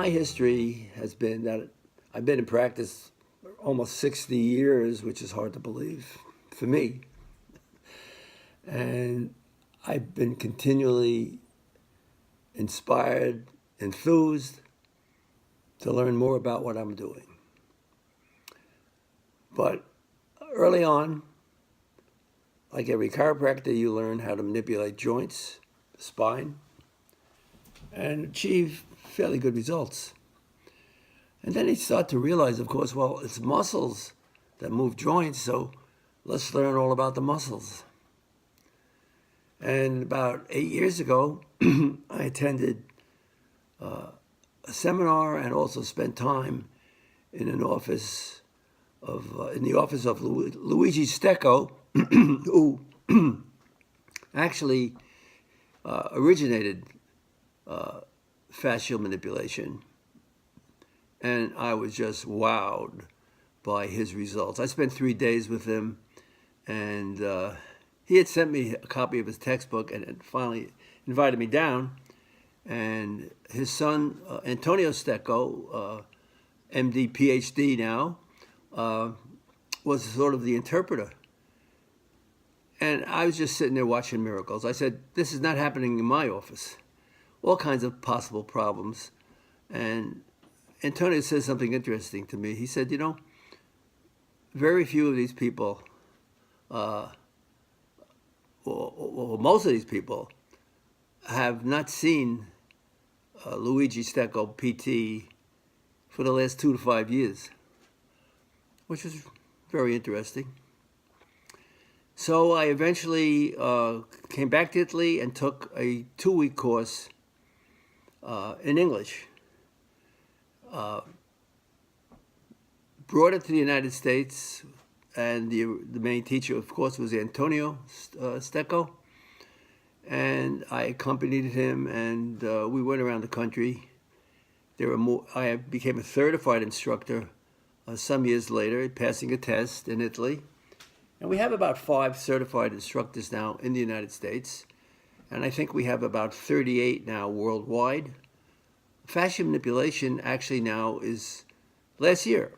my history has been that I've been in practice almost 60 years, which is hard to believe for me. And I've been continually inspired, enthused to learn more about what I'm doing. But early on, like every chiropractor, you learn how to manipulate joints, spine, and achieve fairly good results. And then you start to realize, of course, well, it's muscles that move joints, so let's learn all about the muscles. And about 8 years ago, I attended a seminar and also spent time in the office of Luigi Stecco, who actually originated fascial manipulation. And I was just wowed by his results. I spent 3 days with him, and he had sent me a copy of his textbook and finally invited me down. And his son, Antonio Stecco, MD, PhD now, was sort of the interpreter. And I was just sitting there watching miracles. I said, this is not happening in my office. All kinds of possible problems. And Antonio says something interesting to me. He said, very few of these people, or most of these people, have not seen Luigi Stecco, PT, for the last 2 to 5 years, which was very interesting. So I eventually came back to Italy and took a 2-week course in English. Brought it to the United States, and the main teacher, of course, was Antonio Stecco, and I accompanied him, and we went around the country. I became a certified instructor some years later, passing a test in Italy, and we have about 5 certified instructors now in the United States, and I think we have about 38 now worldwide. Fascial manipulation actually now last year,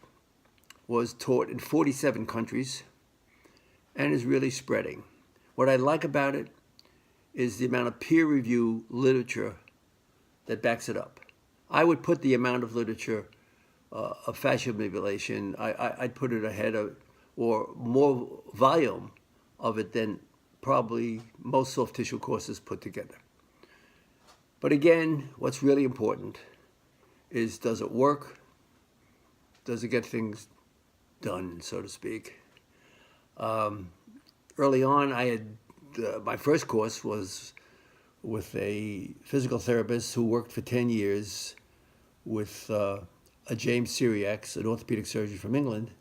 was taught in 47 countries and is really spreading. What I like about it is the amount of peer review literature that backs it up. I would put the amount of literature of fascial manipulation, I'd put it ahead of, or more volume of it than probably most soft tissue courses put together. But again, what's really important is, does it work? Does it get things done, so to speak? Early on, I had my first course was with a physical therapist who worked for 10 years with a James Syriac, an orthopedic surgeon from England,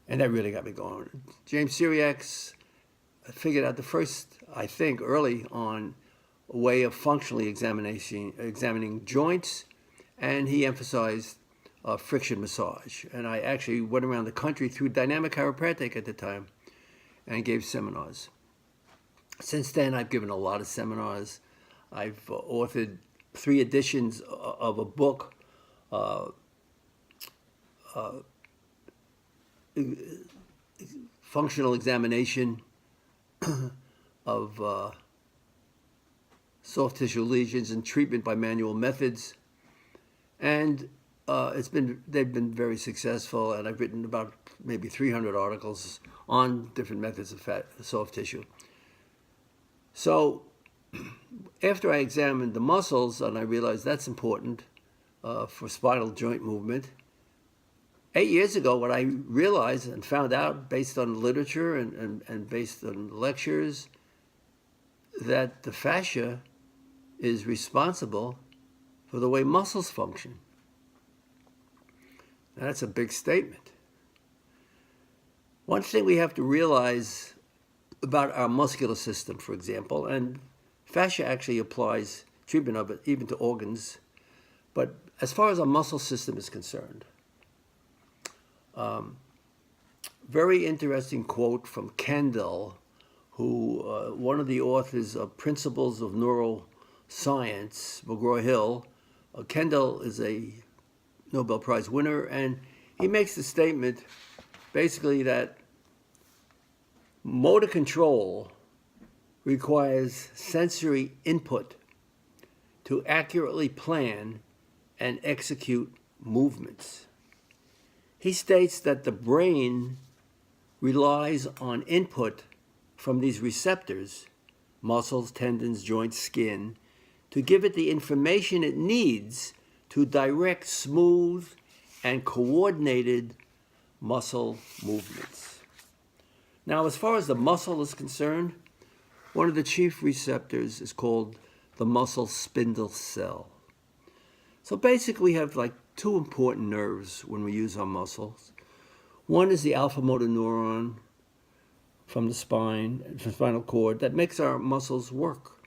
and that really got me going. James Syriac figured out the first, I think, early on, a way of functionally examining joints, and he emphasized friction massage. And I actually went around the country through Dynamic Chiropractic at the time and gave seminars. Since then, I've given a lot of seminars. I've authored 3 editions of a book, Functional Examination of Soft Tissue Lesions and Treatment by Manual Methods. And they've been very successful, and I've written about maybe 300 articles on different methods of soft tissue. So after I examined the muscles, and I realized that's important for spinal joint movement, 8 years ago, what I realized and found out based on literature and based on lectures, that the fascia is responsible for the way muscles function. Now, that's a big statement. One thing we have to realize about our muscular system, for example, and fascia actually applies treatment of it even to organs, but as far as our muscle system is concerned, very interesting quote from Kendall, who one of the authors of Principles of Neuroscience, McGraw-Hill, Kendall is a Nobel Prize winner, and he makes the statement basically that motor control requires sensory input to accurately plan and execute movements. He states that the brain relies on input from these receptors, muscles, tendons, joints, skin, to give it the information it needs to direct smooth and coordinated muscle movements. Now, as far as the muscle is concerned, one of the chief receptors is called the muscle spindle cell. So basically we have like two important nerves when we use our muscles. One is the alpha motor neuron from the spinal cord, that makes our muscles work.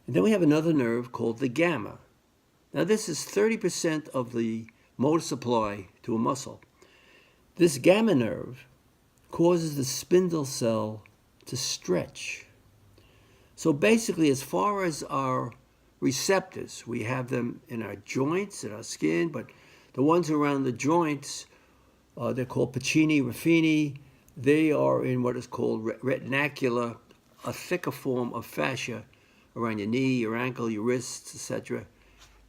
And then we have another nerve called the gamma. Now this is 30% of the motor supply to a muscle. This gamma nerve causes the spindle cell to stretch. So basically, as far as our receptors, we have them in our joints, in our skin, but the ones around the joints, they're called Pacini, Ruffini. They are in what is called retinacula, a thicker form of fascia around your knee, your ankle, your wrists, etc.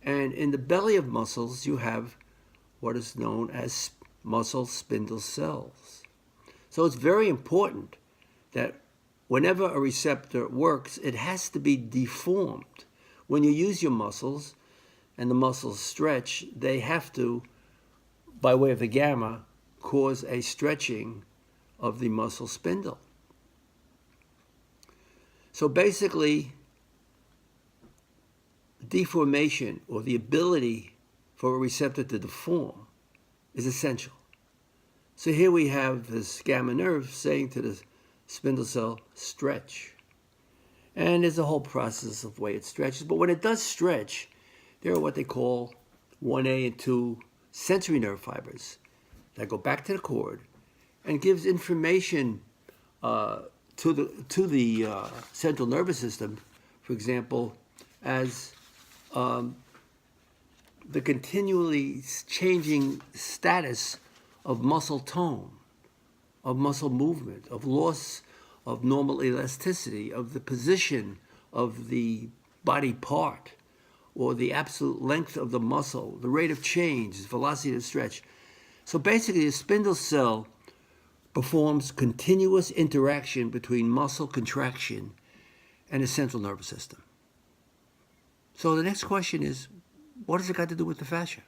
And in the belly of muscles, you have what is known as muscle spindle cells. So it's very important that whenever a receptor works, it has to be deformed. When you use your muscles and the muscles stretch, they have to, by way of the gamma, cause a stretching of the muscle spindle. So basically, deformation, or the ability for a receptor to deform, is essential. So here we have this gamma nerve saying to the spindle cell, stretch. And there's a whole process of way it stretches. But when it does stretch, there are what they call 1A and 2 sensory nerve fibers that go back to the cord and gives information to the central nervous system, for example, as the continually changing status of muscle tone, of muscle movement, of loss of normal elasticity, of the position of the body part, or the absolute length of the muscle, the rate of change, velocity of stretch. So basically, a spindle cell performs continuous interaction between muscle contraction and the central nervous system. So the next question is, what has it got to do with the fascia?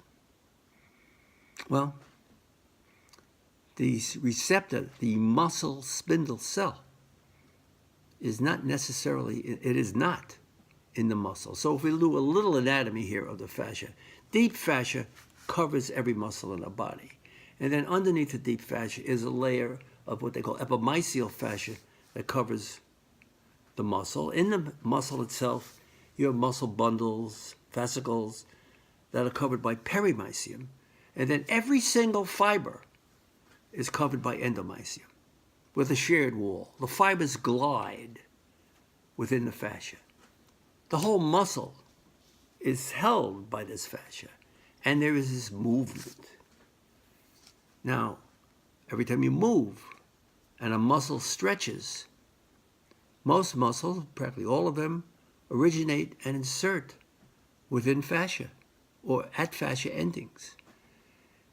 Well, the receptor, the muscle spindle cell, is not necessarily, it is not in the muscle. So if we do a little anatomy here of the fascia, deep fascia covers every muscle in our body. And then underneath the deep fascia is a layer of what they call epimysial fascia that covers the muscle. In the muscle itself, you have muscle bundles, fascicles, that are covered by perimysium. And then every single fiber is covered by endomysium with a shared wall. The fibers glide within the fascia. The whole muscle is held by this fascia, and there is this movement. Now, every time you move and a muscle stretches, most muscles, practically all of them, originate and insert within fascia or at fascia endings.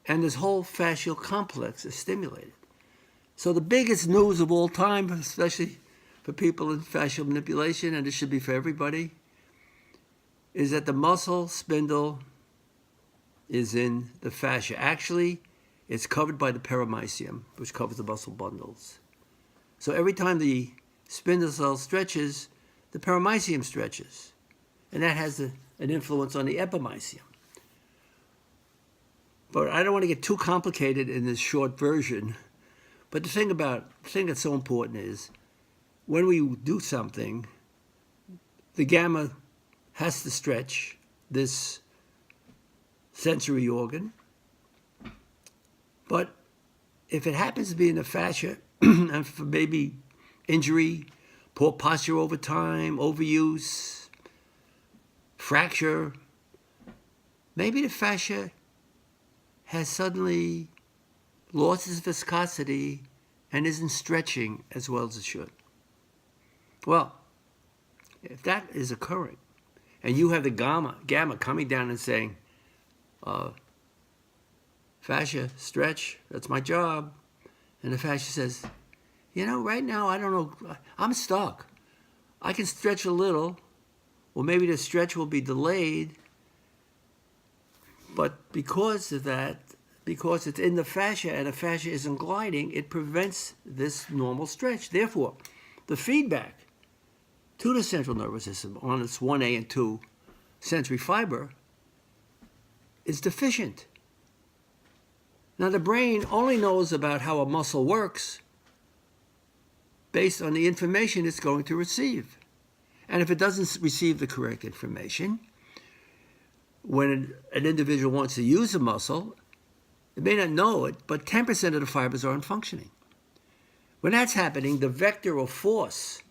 And this whole fascial complex is stimulated. So the biggest news of all time, especially for people in fascial manipulation, and this should be for everybody, is that the muscle spindle is in the fascia. Actually, it's covered by the perimysium, which covers the muscle bundles. So every time the spindle cell stretches, the perimysium stretches. And that has an influence on the epimysium. But I don't want to get too complicated in this short version. But the thing that's so important is, when we do something, the gamma has to stretch this sensory organ. But if it happens to be in the fascia, and for maybe injury, poor posture over time, overuse, fracture, maybe the fascia has suddenly lost its viscosity and isn't stretching as well as it should. Well, if that is occurring, and you have the gamma coming down and saying, fascia, stretch, that's my job. And the fascia says, right now, I don't know, I'm stuck. I can stretch a little, or maybe the stretch will be delayed. But because of that, because it's in the fascia and the fascia isn't gliding, it prevents this normal stretch. Therefore, the feedback to the central nervous system on its 1A and 2 sensory fiber is deficient. Now, the brain only knows about how a muscle works based on the information it's going to receive. And if it doesn't receive the correct information, when an individual wants to use a muscle, it may not know it, but 10% of the fibers aren't functioning. When that's happening, the vector of force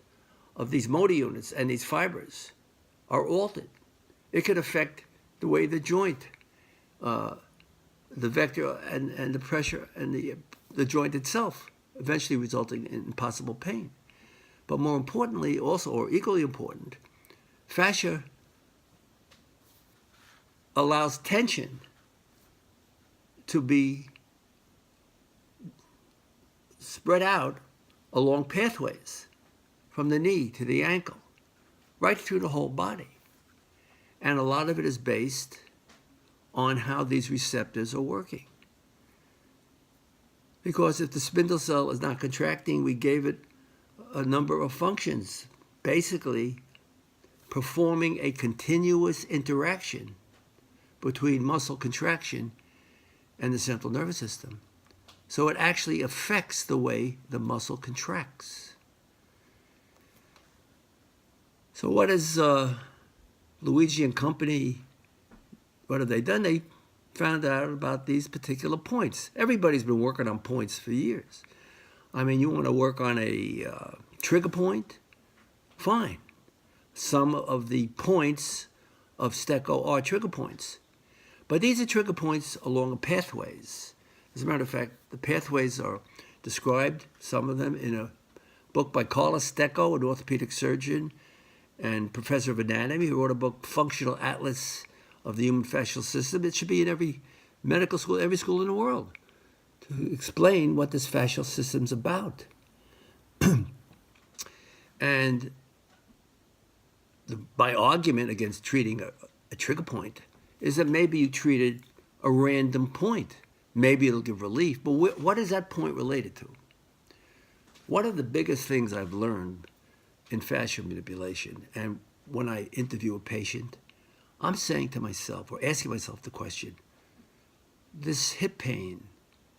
of these motor units and these fibers are altered. It could affect the way the joint, the vector and the pressure and the joint itself, eventually resulting in possible pain. But more importantly, also, or equally important, fascia allows tension to be spread out along pathways from the knee to the ankle, right through the whole body. And a lot of it is based on how these receptors are working. Because if the spindle cell is not contracting, we gave it a number of functions, basically performing a continuous interaction between muscle contraction and the central nervous system. So it actually affects the way the muscle contracts. So what is Luigi and company, what have they done? They found out about these particular points. Everybody's been working on points for years. I mean, you want to work on a trigger point? Fine. Some of the points of Stecco are trigger points. But these are trigger points along pathways. As a matter of fact, the pathways are described, some of them, in a book by Carlos Stecco, an orthopedic surgeon and professor of anatomy, who wrote a book, Functional Atlas of the Human Fascial System. It should be in every medical school, every school in the world, to explain what this fascial system's about. And my argument against treating a trigger point is that maybe you treated a random point. Maybe it'll give relief, but what is that point related to? One of the biggest things I've learned in fascial manipulation, and when I interview a patient, I'm saying to myself, or asking myself the question, this hip pain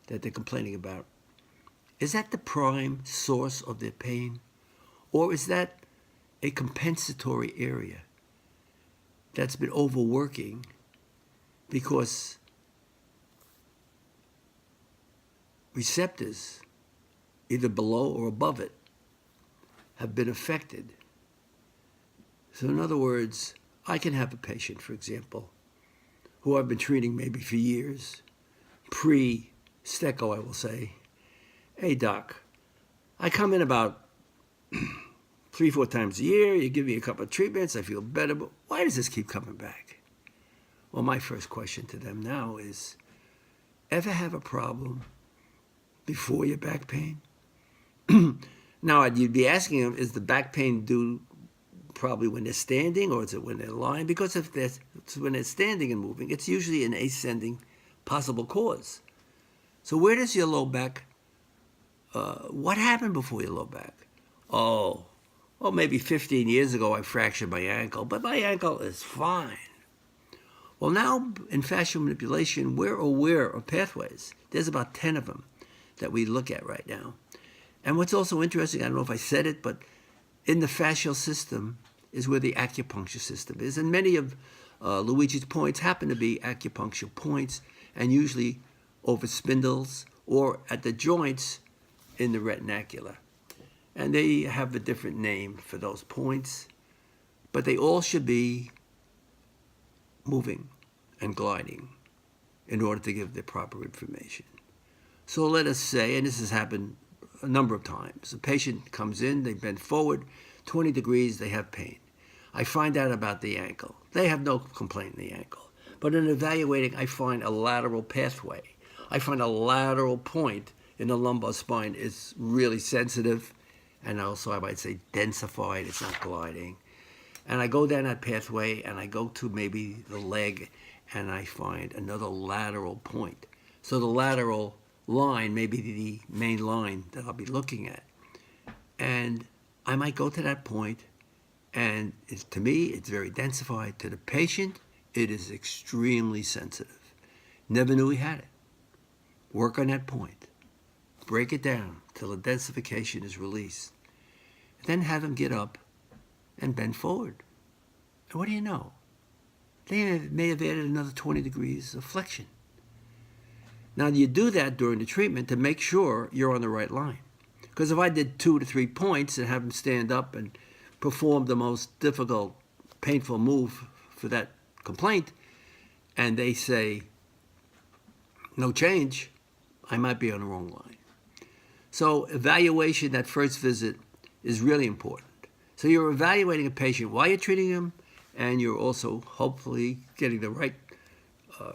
that they're complaining about, is that the prime source of their pain? Or is that a compensatory area that's been overworking because receptors, either below or above it, have been affected? So in other words, I can have a patient, for example, who I've been treating maybe for years, pre-Stecco, I will say, hey, doc, I come in about 3-4 times a year, you give me a couple of treatments, I feel better, but why does this keep coming back? Well, my first question to them now is, ever have a problem before your back pain? Now, you'd be asking them, is the back pain due probably when they're standing, or is it when they're lying? Because if it's when they're standing and moving, it's usually an ascending possible cause. So where does your low back, what happened before your low back? Oh, well, maybe 15 years ago I fractured my ankle, but my ankle is fine. Well, now in fascial manipulation, we're aware of pathways. There's about 10 of them that we look at right now. And what's also interesting, I don't know if I said it, but in the fascial system is where the acupuncture system is. And many of Luigi's points happen to be acupuncture points, and usually over spindles or at the joints in the retinacular. And they have a different name for those points, but they all should be moving and gliding in order to give the proper information. So let us say, and this has happened a number of times, a patient comes in, they bend forward 20 degrees, they have pain. I find out about the ankle. They have no complaint in the ankle. But in evaluating, I find a lateral pathway. I find a lateral point in the lumbar spine is really sensitive, and also I might say densified, it's not gliding. And I go down that pathway and I go to maybe the leg and I find another lateral point. So the lateral line may be the main line that I'll be looking at. And I might go to that point, and to me, it's very densified. To the patient, it is extremely sensitive. Never knew he had it. Work on that point. Break it down till the densification is released. Then have him get up and bend forward. And what do you know? They may have added another 20 degrees of flexion. Now, you do that during the treatment to make sure you're on the right line. Because if I did 2 to 3 points and have him stand up and perform the most difficult, painful move for that complaint, and they say, no change, I might be on the wrong line. So evaluation at first visit is really important. So you're evaluating a patient while you're treating him, and you're also hopefully getting the right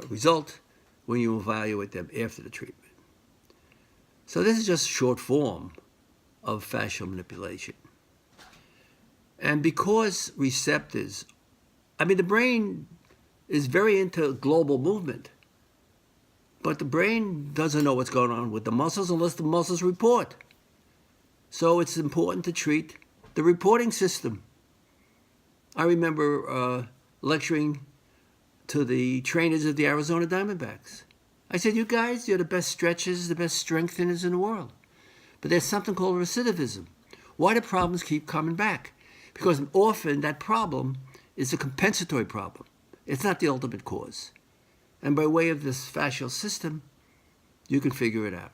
result when you evaluate them after the treatment. So this is just short form of fascial manipulation. And because receptors, the brain is very into global movement, but the brain doesn't know what's going on with the muscles unless the muscles report. So it's important to treat the reporting system. I remember lecturing to the trainers of the Arizona Diamondbacks. I said, you guys, you're the best stretchers, the best strengtheners in the world. But there's something called recidivism. Why do problems keep coming back? Because often that problem is a compensatory problem. It's not the ultimate cause. And by way of this fascial system, you can figure it out.